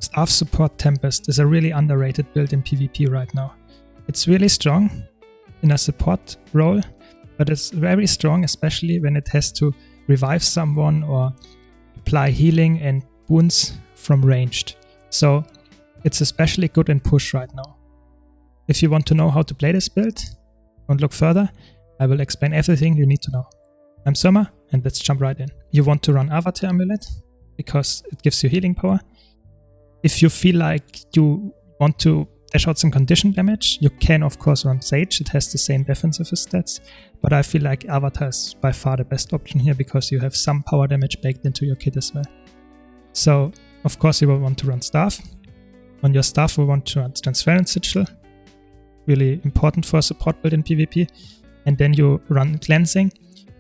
Staff Support Tempest is a really underrated build in PvP right now. It's really strong in a support role, but it's very strong especially when it has to revive someone or apply healing and boons from ranged. So it's especially good in push right now. If you want to know how to play this build, don't look further. I will explain everything you need to know. I'm Soma, and let's jump right in. You want to run Avatar Amulet because it gives you healing power. If you feel like you want to dash out some condition damage, you can of course run Sage. It has the same defensive stats, but I feel like Avatar is by far the best option here because you have some power damage baked into your kit as well. So of course you will want to run Staff. On your Staff we want to run Transference Sigil, really important for a support build in PvP. And then you run Cleansing.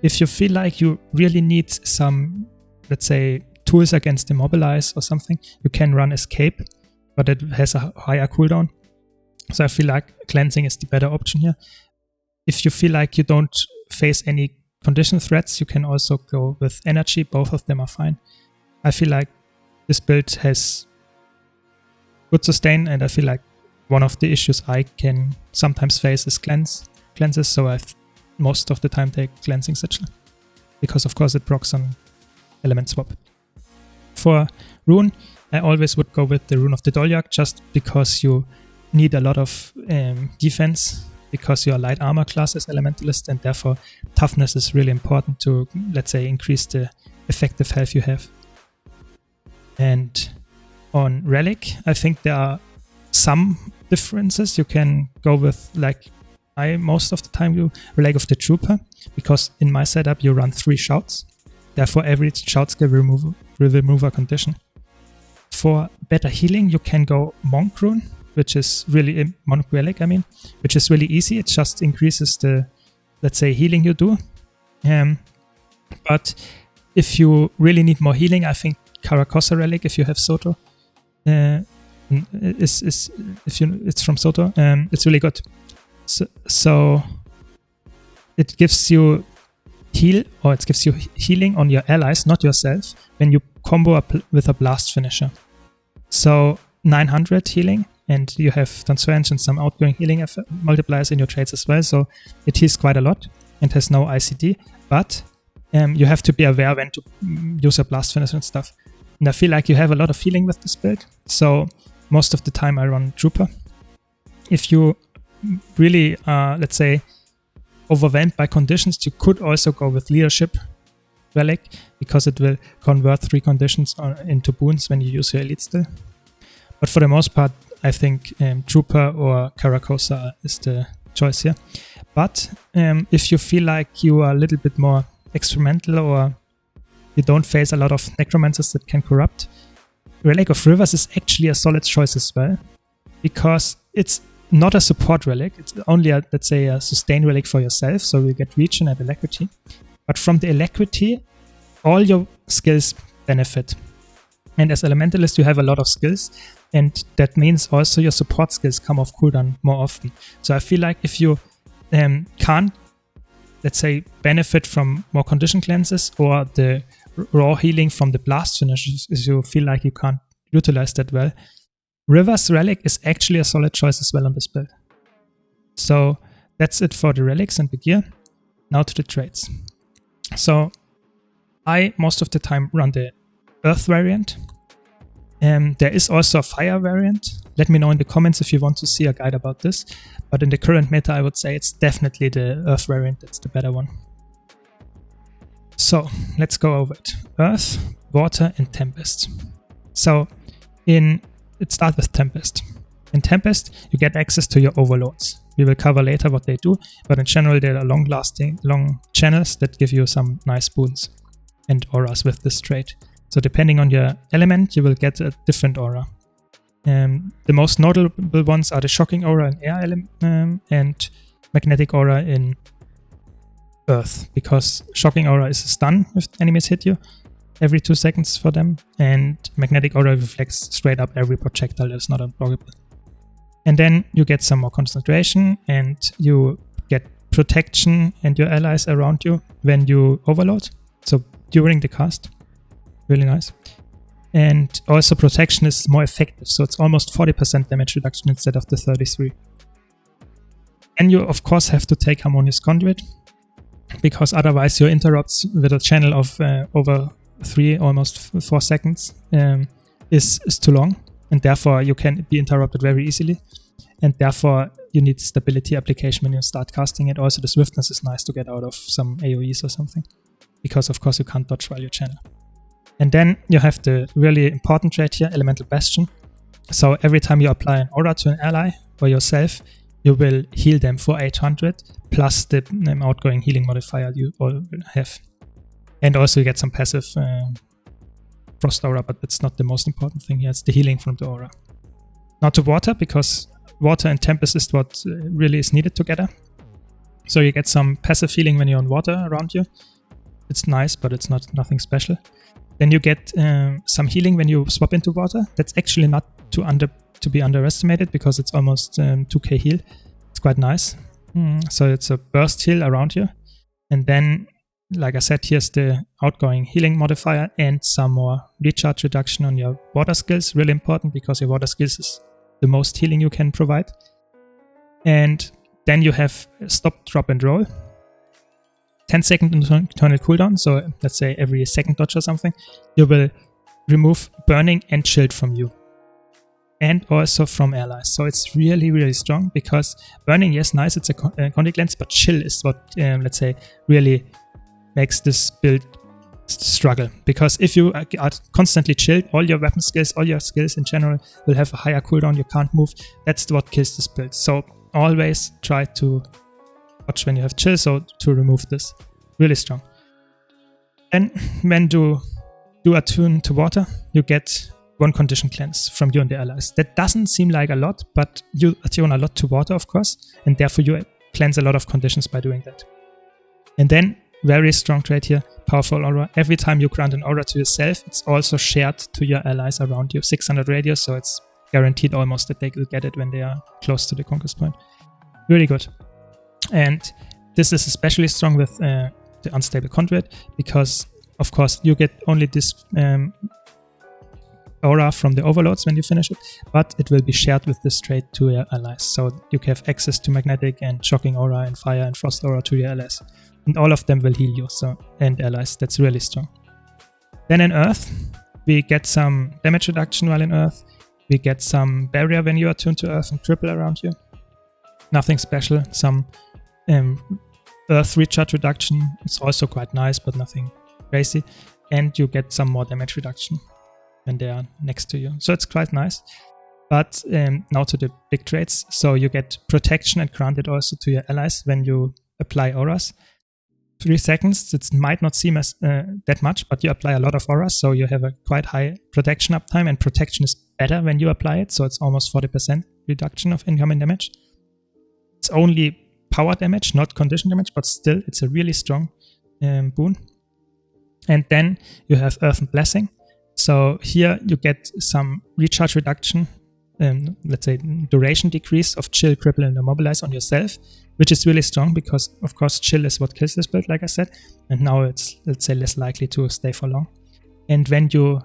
If you feel like you really need some, let's say, tools against Immobilize or something, you can run Escape, but it has a higher cooldown. So I feel like Cleansing is the better option here. If you feel like you don't face any condition threats, you can also go with Energy. Both of them are fine. I feel like this build has good sustain, and I feel like one of the issues I can sometimes face is cleanses, so I most of the time take Cleansing Sigil, because of course it procs on element swap. For rune, I always would go with the Rune of the Dolyak, just because you need a lot of defense, because you are light armor class as Elementalist, and therefore toughness is really important to, let's say, increase the effective health you have. And on Relic, I think there are some differences. You can go with, like I most of the time do, Relic of the Trooper, because in my setup you run 3 shouts. Therefore every shout skill will remove a condition. For better healing you can go Monk Rune, which is really, Monk Relic I mean, which is really easy. It just increases the, let's say, healing you do. But if you really need more healing, I think Karakosa Relic, if you have Soto, it's from Soto, it's really good. So it gives you healing on your allies, not yourself, when you combo with a blast finisher. So 900 healing, and you have Transference and some outgoing healing multipliers in your trades as well, so it heals quite a lot and has no ICD, but you have to be aware when to use a blast finisher and stuff. And I feel like you have a lot of healing with this build, so most of the time I run Trooper. If you really let's say, overwhelmed by conditions, you could also go with Leadership Relic, because it will convert 3 conditions into boons when you use your elite still. But for the most part, I think Trooper or Karakosa is the choice here. But if you feel like you are a little bit more experimental, or you don't face a lot of necromancers that can corrupt, Relic of Rivers is actually a solid choice as well, because it's not a support relic, it's only a, let's say, a sustain relic for yourself, so you get regen and alacrity. But from the alacrity, all your skills benefit. And as Elementalist, you have a lot of skills, and that means also your support skills come off cooldown more often. So I feel like if you can't, let's say, benefit from more condition cleanses or the raw healing from the blast finishes, if you feel like you can't utilize that well, Rivers Relic is actually a solid choice as well on this build. So that's it for the relics and the gear. Now to the traits. So I most of the time run the Earth variant. There is also a Fire variant. Let me know in the comments if you want to see a guide about this. But in the current meta, I would say it's definitely the Earth variant that's the better one. So let's go over it. Earth, Water, and Tempest. So it starts with Tempest. In Tempest, you get access to your overloads. We will cover later what they do, but in general, there are long channels that give you some nice boons and auras with this trait. So depending on your element, you will get a different aura. The most notable ones are the Shocking Aura in Air and Magnetic Aura in Earth, because Shocking Aura is a stun if enemies hit you every 2 seconds for them, and Magnetic Aura reflects straight up every projectile that's not unblockable. And then you get some more concentration, and you get protection and your allies around you when you overload, so during the cast. Really nice. And also protection is more effective, so it's almost 40% damage reduction instead of the 33. And you of course have to take Harmonious Conduit, because otherwise your interrupts with a channel of over 3, almost 4 seconds is too long, and therefore you can be interrupted very easily, and therefore you need stability application when you start casting it. Also the swiftness is nice to get out of some AoEs or something, because of course you can't dodge while you channel. And then you have the really important trait here, Elemental Bastion. So every time you apply an aura to an ally or yourself, you will heal them for 800 plus the outgoing healing modifier you all have. And also you get some passive frost aura, but that's not the most important thing here. It's the healing from the aura. Now to water, because water and tempest is what really is needed together. So you get some passive healing when you're on water around you. It's nice, but it's nothing special. Then you get some healing when you swap into water. That's actually not to be underestimated, because it's almost 2k heal. It's quite nice. So it's a burst heal around you. And then, like I said, here's the outgoing healing modifier and some more recharge reduction on your water skills. Really important, because your water skills is the most healing you can provide. And then you have stop, drop, and roll. 10-second internal cooldown, so let's say every second dodge or something, you will remove burning and shield from you. And also from allies. So it's really, really strong, because burning, yes, nice, it's a contact lens, but chill is what, let's say, really makes this build struggle. Because if you are constantly chilled, all your weapon skills, all your skills in general will have a higher cooldown, you can't move. That's what kills this build. So always try to watch when you have chill, so to remove this. Really strong. And when you do attune to water, you get 1 condition cleanse from you and the allies. That doesn't seem like a lot, but you attune a lot to water, of course, and therefore you cleanse a lot of conditions by doing that. And then, very strong trait here, powerful aura. Every time you grant an aura to yourself, it's also shared to your allies around you. 600 radius, so it's guaranteed almost that they will get it when they are close to the conquest point. Really good. And this is especially strong with the unstable conduit, because of course you get only this aura from the overloads when you finish it, but it will be shared with this trait to your allies. So you can have access to magnetic and shocking aura and fire and frost aura to your allies. And all of them will heal you, and allies. That's really strong. Then in Earth, we get some damage reduction while in Earth. We get some barrier when you are tuned to Earth and cripple around you. Nothing special. Some Earth recharge reduction. It's also quite nice, but nothing crazy. And you get some more damage reduction when they are next to you. So it's quite nice. But now to the big traits. So you get protection and granted also to your allies when you apply auras. 3 seconds, it might not seem as that much, but you apply a lot of auras, so you have a quite high protection uptime, and protection is better when you apply it, so it's almost 40% reduction of incoming damage. It's only power damage, not condition damage, but still it's a really strong boon. And then you have Earth and Blessing. So here you get some recharge reduction, let's say duration decrease of chill, cripple, and immobilize on yourself, which is really strong because, of course, chill is what kills this build, like I said, and now it's, let's say, less likely to stay for long. And when you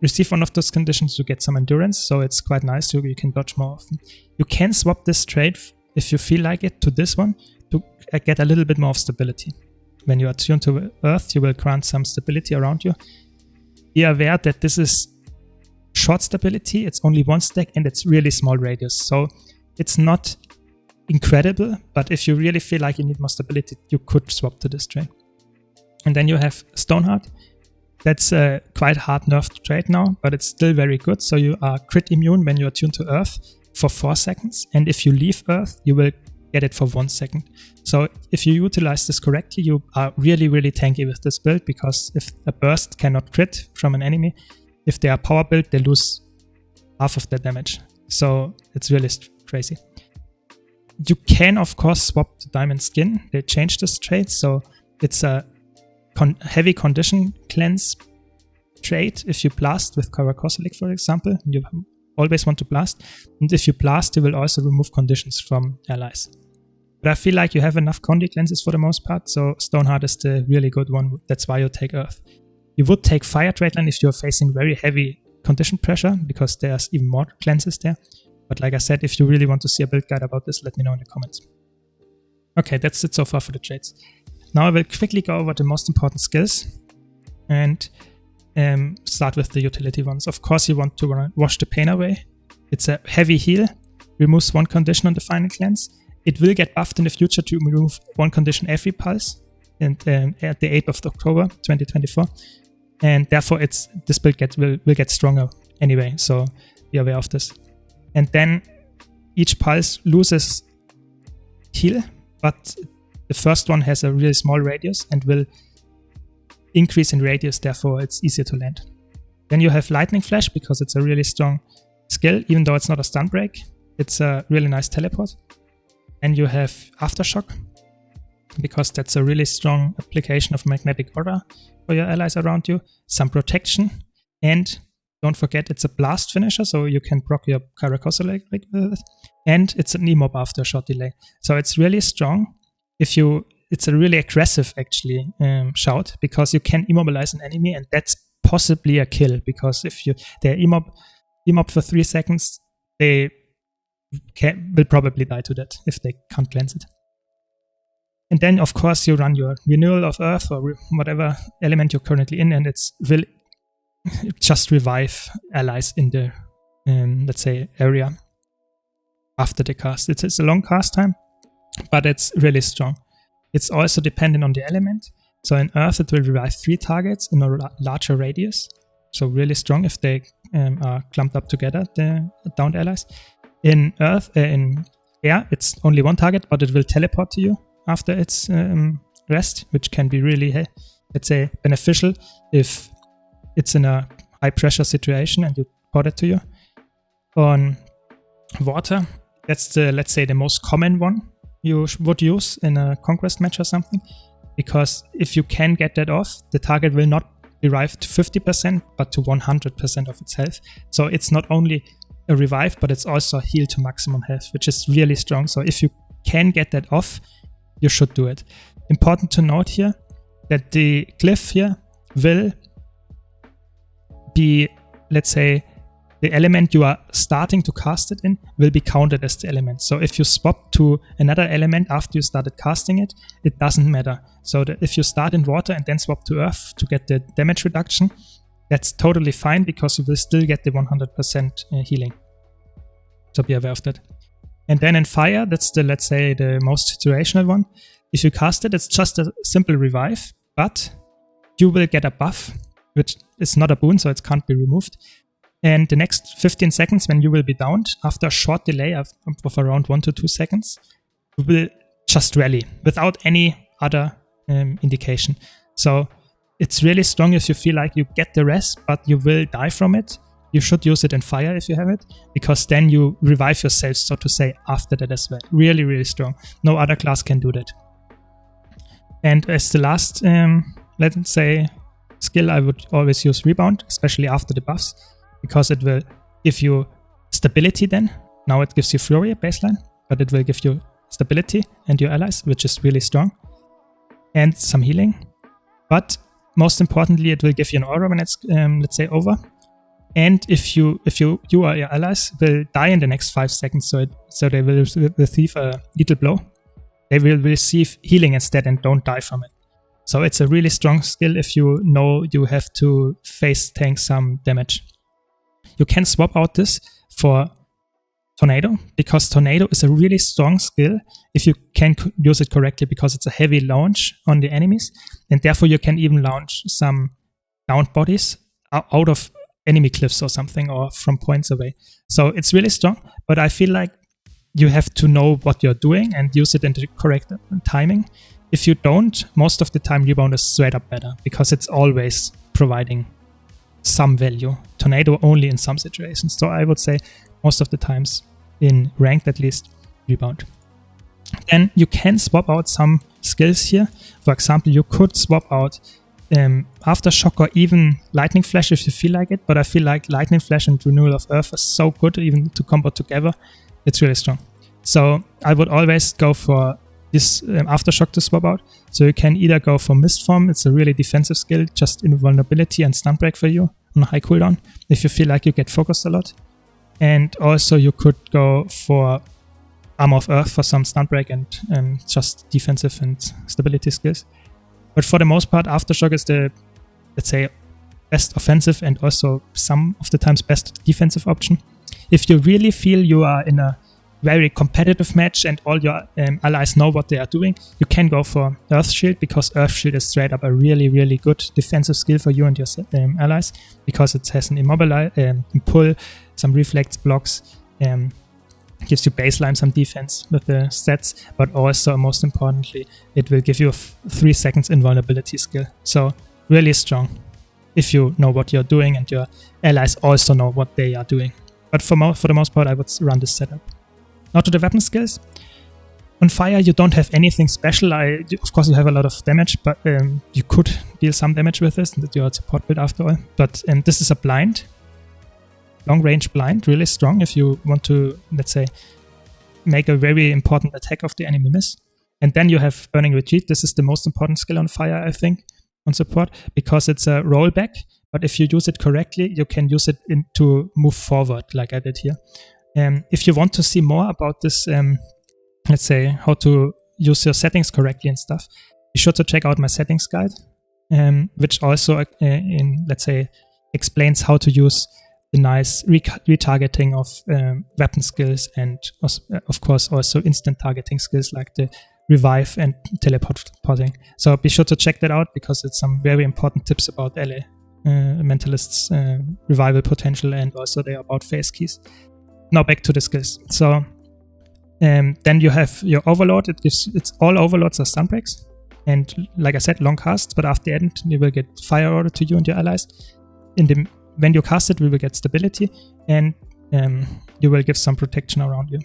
receive one of those conditions, you get some endurance, so it's quite nice, so you can dodge more often. You can swap this trait, if you feel like it, to this one to get a little bit more of stability. When you are tuned to Earth, you will grant some stability around you. Be aware that this is short stability, it's only 1 stack, and it's really small radius, so it's not incredible, but if you really feel like you need more stability, you could swap to this trait. And then you have Stoneheart. That's a quite hard nerfed trait now, but it's still very good, so you are crit immune when you are tuned to Earth for 4 seconds, and if you leave Earth, you will get it for 1 second. So if you utilize this correctly, you are really, really tanky with this build, because if a burst cannot crit from an enemy, if they are power build, they lose half of their damage. So it's really crazy. You can, of course, swap to Diamond Skin. They changed this trait, so it's a heavy condition cleanse trait. If you blast with Karakosalik, for example, you always want to blast. And if you blast, you will also remove conditions from allies. But I feel like you have enough condi cleanses for the most part, so Stoneheart is the really good one. That's why you take Earth. You would take Fire Trade Line if you're facing very heavy condition pressure, because there's even more cleanses there. But like I said, if you really want to see a build guide about this, let me know in the comments. Okay, that's it so far for the trades. Now I will quickly go over the most important skills and start with the utility ones. Of course, you want to wash the pain away. It's a heavy heal, removes one condition on the final cleanse. It will get buffed in the future to remove one condition every pulse, and at the 8th of October 2024. And therefore, this build will get stronger anyway, so be aware of this. And then each pulse loses heal, but the first one has a really small radius and will increase in radius, therefore it's easier to land. Then you have Lightning Flash, because it's a really strong skill, even though it's not a stun break. It's a really nice teleport. And you have Aftershock, because that's a really strong application of magnetic aura for your allies around you. Some protection, and don't forget it's a blast finisher, so you can proc your Karakosa leg with it. And it's an emob after a short delay. So it's really strong. It's a really aggressive actually shout, because you can immobilize an enemy, and that's possibly a kill, because if they're emob for 3 seconds, they will probably die to that if they can't cleanse it. And then of course you run your Renewal of Earth or whatever element you're currently in, and it will just revive allies in the let's say area after the cast. It's a long cast time, but it's really strong. It's also dependent on the element. So in Earth it will revive 3 targets in a larger radius. So really strong if they are clumped up together, the downed allies. In Air it's only 1 target, but it will teleport to you after its rest, which can be really, let's say, beneficial if it's in a high pressure situation and you port it to you. On Water, that's let's say the most common one you would use in a Conquest match or something, because if you can get that off, the target will not revive to 50%, but to 100% of its health. So it's not only a revive, but it's also a heal to maximum health, which is really strong. So if you can get that off, you should do it. Important to note here that the glyph here will be, let's say, the element you are starting to cast it in will be counted as the element. So if you swap to another element after you started casting it, it doesn't matter. So that if you start in Water and then swap to Earth to get the damage reduction, that's totally fine, because you will still get the 100% healing. So be aware of that. And then in Fire, that's the, let's say, the most situational one. If you cast it, it's just a simple revive, but you will get a buff, which is not a boon, so it can't be removed. And the next 15 seconds, when you will be downed, after a short delay of around 1 to 2 seconds, you will just rally without any other indication. So it's really strong if you feel like you get the rest, but you will die from it. You should use it in Fire if you have it, because then you revive yourself, so to say, after that as well. Really, really strong. No other class can do that. And as the last, let's say, skill, I would always use Rebound, especially after the buffs, because it will give you stability then. Now it gives you Fury baseline, but it will give you stability and your allies, which is really strong. And some healing. But most importantly, it will give you an aura when it's, let's say, over. And if you or your allies will die in the next 5 seconds, so they will receive a lethal blow, they will receive healing instead and don't die from it. So it's a really strong skill if you know you have to face tank some damage. You can swap out this for Tornado, because Tornado is a really strong skill if you can use it correctly, because it's a heavy launch on the enemies, and therefore you can even launch some downed bodies out of enemy cliffs or something, or from points away. So it's really strong, but I feel like you have to know what you're doing and use it in the correct timing. If you don't, most of the time Rebound is straight up better, because it's always providing some value. Tornado only in some situations. So I would say most of the times, in ranked at least, Rebound. Then you can swap out some skills here. For example, you could swap out Aftershock or even Lightning Flash if you feel like it, but I feel like Lightning Flash and Renewal of Earth are so good, even to combo together. It's really strong. So I would always go for this Aftershock to swap out. So you can either go for Mist Form, it's a really defensive skill, just invulnerability and stun break for you on high cooldown, if you feel like you get focused a lot. And also you could go for Armor of Earth for some stun break and just defensive and stability skills. But for the most part, Aftershock is the, let's say, best offensive and also some of the times best defensive option. If you really feel you are in a very competitive match and all your allies know what they are doing, you can go for Earth Shield, because Earth Shield is straight up a really, really good defensive skill for you and your allies, because it has an immobilize, pull, some reflex blocks, gives you baseline some defense with the stats, but also, most importantly, it will give you a 3 seconds invulnerability skill. So really strong if you know what you're doing and your allies also know what they are doing. But for the most part, I would run this setup. Now to the weapon skills. On Fire, you don't have anything special. Of course, you have a lot of damage, but you could deal some damage with this, and you're a support build after all. But this is a blind, long-range blind, really strong if you want to, let's say, make a very important attack of the enemy miss. And then you have Burning Retreat. This is the most important skill on Fire, I think, on support, because it's a rollback. But if you use it correctly, you can use it to move forward, like I did here. If you want to see more about this, let's say, how to use your settings correctly and stuff, be sure to check out my settings guide, which also, let's say, explains how to use the nice retargeting of weapon skills and, of course, also instant targeting skills like the revive and teleporting. So be sure to check that out, because it's some very important tips about LA Mentalists' revival potential, and also they are about phase keys. Now back to the skills. So then you have your Overlord. It's all Overlords are stun breaks, and like I said, long casts. But after the end, you will get Fire Order to you and your allies. When you cast it, we will get stability, and you will give some protection around you.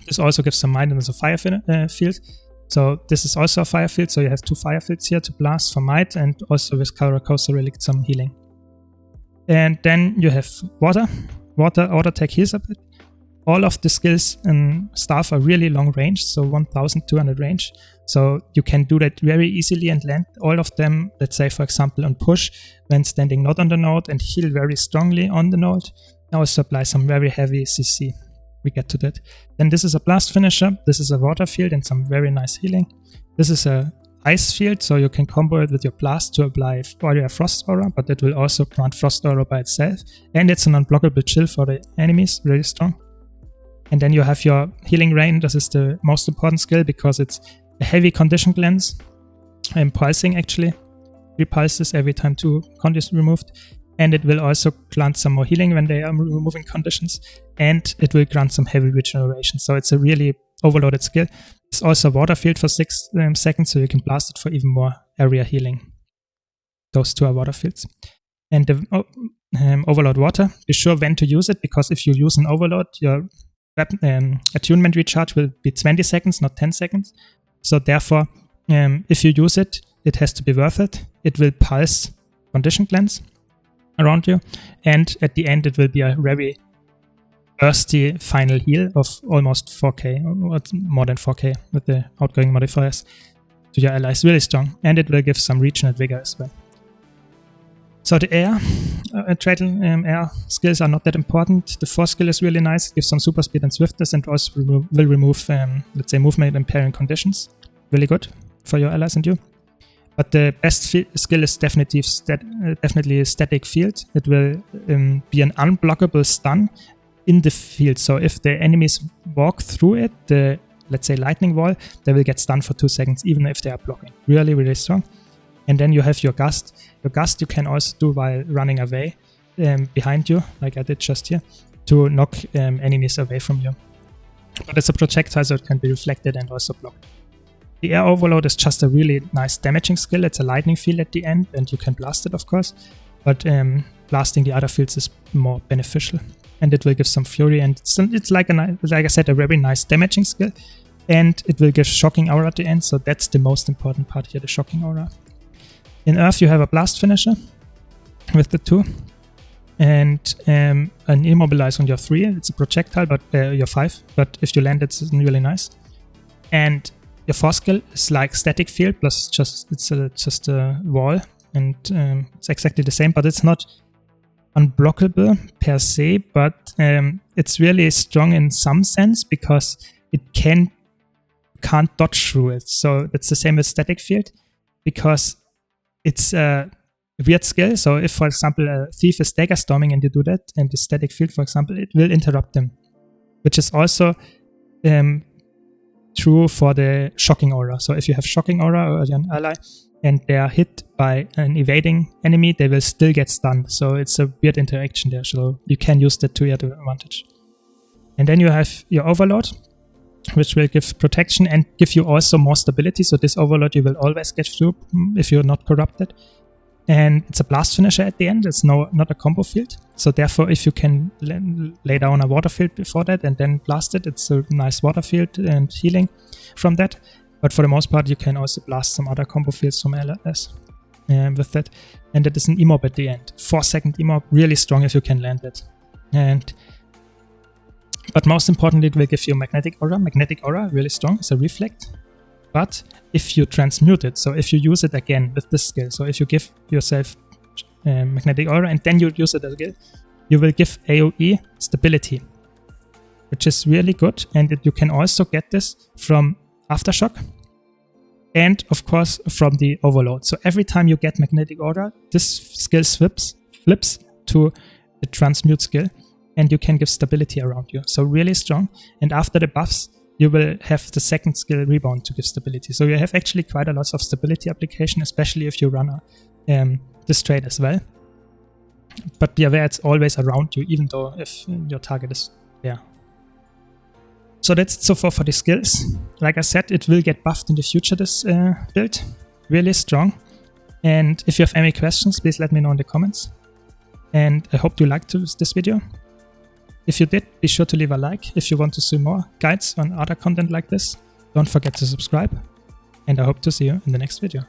This also gives some might, and there's a fire field. So this is also a fire field. So you have 2 fire fields here to blast for might, and also with Karakosa Relic some healing. And then you have water. Auto attack heals a bit. All of the skills and stuff are really long range, so 1200 range. So you can do that very easily and land all of them, let's say, for example, on push when standing not on the node, and heal very strongly on the node. Also apply some very heavy CC. We get to that. Then this is a blast finisher. This is a water field and some very nice healing. This is a ice field, so you can combo it with your blast to apply Warrior Frost Aura, but it will also grant Frost Aura by itself. And it's an unblockable chill for the enemies, really strong. And then you have your Healing Rain. This is the most important skill, because it's a heavy condition cleanse. And pulsing, actually. 3 pulses every time 2 conditions removed. And it will also grant some more healing when they are removing conditions. And it will grant some heavy regeneration. So it's a really overloaded skill. It's also a water field for 6 seconds, so you can blast it for even more area healing. Those 2 are water fields. And the Overload Water, be sure when to use it, because if you use an Overload, your attunement recharge will be 20 seconds, not 10 seconds. So therefore, if you use it, it has to be worth it. It will pulse condition cleanse around you, and at the end it will be a very bursty final heal of almost 4k, or more than 4k with the outgoing modifiers to your allies. Really strong, and it will give some regional vigor as well. So the air skills are not that important. The force skill is really nice. It gives some super speed and swiftness, and also will remove, let's say, movement impairing conditions. Really good for your allies and you. But the best skill is definitely a static field. It will be an unblockable stun in the field. So if the enemies walk through it, the, let's say, lightning wall, they will get stunned for 2 seconds, even if they are blocking. Really, really strong. And then you have your gust. Your gust you can also do while running away behind you, like I did just here, to knock enemies away from you. But it's a projectile, so it can be reflected and also blocked. The Air Overload is just a really nice damaging skill. It's a lightning field at the end, and you can blast it, of course. But blasting the other fields is more beneficial. And it will give some fury, and it's like I said, a very nice damaging skill. And it will give Shocking Aura at the end, so that's the most important part here, the Shocking Aura. In Earth, you have a blast finisher with the 2. And an Immobilize on your 3. It's a projectile, but your 5. But if you land, it's really nice. And Your 4th skill is like static field plus just a wall, and it's exactly the same, but it's not unblockable per se, but it's really strong in some sense because it can't dodge through it. So it's the same with static field because it's a weird skill. So if, for example, a thief is dagger storming and you do that, and the static field, for example, it will interrupt them, which is also true for the shocking aura. So if you have shocking aura or an ally and they are hit by an evading enemy, they will still get stunned. So it's a weird interaction there. So you can use that to your advantage. And then you have your overload, which will give protection and give you also more stability. So this overload you will always get through if you're not corrupted. And it's a blast finisher at the end. It's not a combo field. So therefore, if you can lay down a water field before that and then blast it, it's a nice water field and healing from that. But for the most part, you can also blast some other combo fields from LS with that. And that is an emob at the end. 4-second emob, really strong if you can land it. But most importantly, it will give you magnetic aura. Magnetic aura, really strong. It's a reflect. But if you transmute it, so if you use it again with this skill, so if you give yourself magnetic aura and then you use it again, you will give AoE stability, which is really good. And you can also get this from Aftershock and, of course, from the Overload. So every time you get magnetic aura, this skill flips to the transmute skill, and you can give stability around you. So really strong. And after the buffs, you will have the 2nd skill rebound to give stability. So you have actually quite a lot of stability application, especially if you run this trade as well. But be aware it's always around you, even though if your target is there. So that's so far for the skills. Like I said, it will get buffed in the future, this build. Really strong. And if you have any questions, please let me know in the comments. And I hope you liked this video. If you did, be sure to leave a like. If you want to see more guides on other content like this, don't forget to subscribe. And I hope to see you in the next video.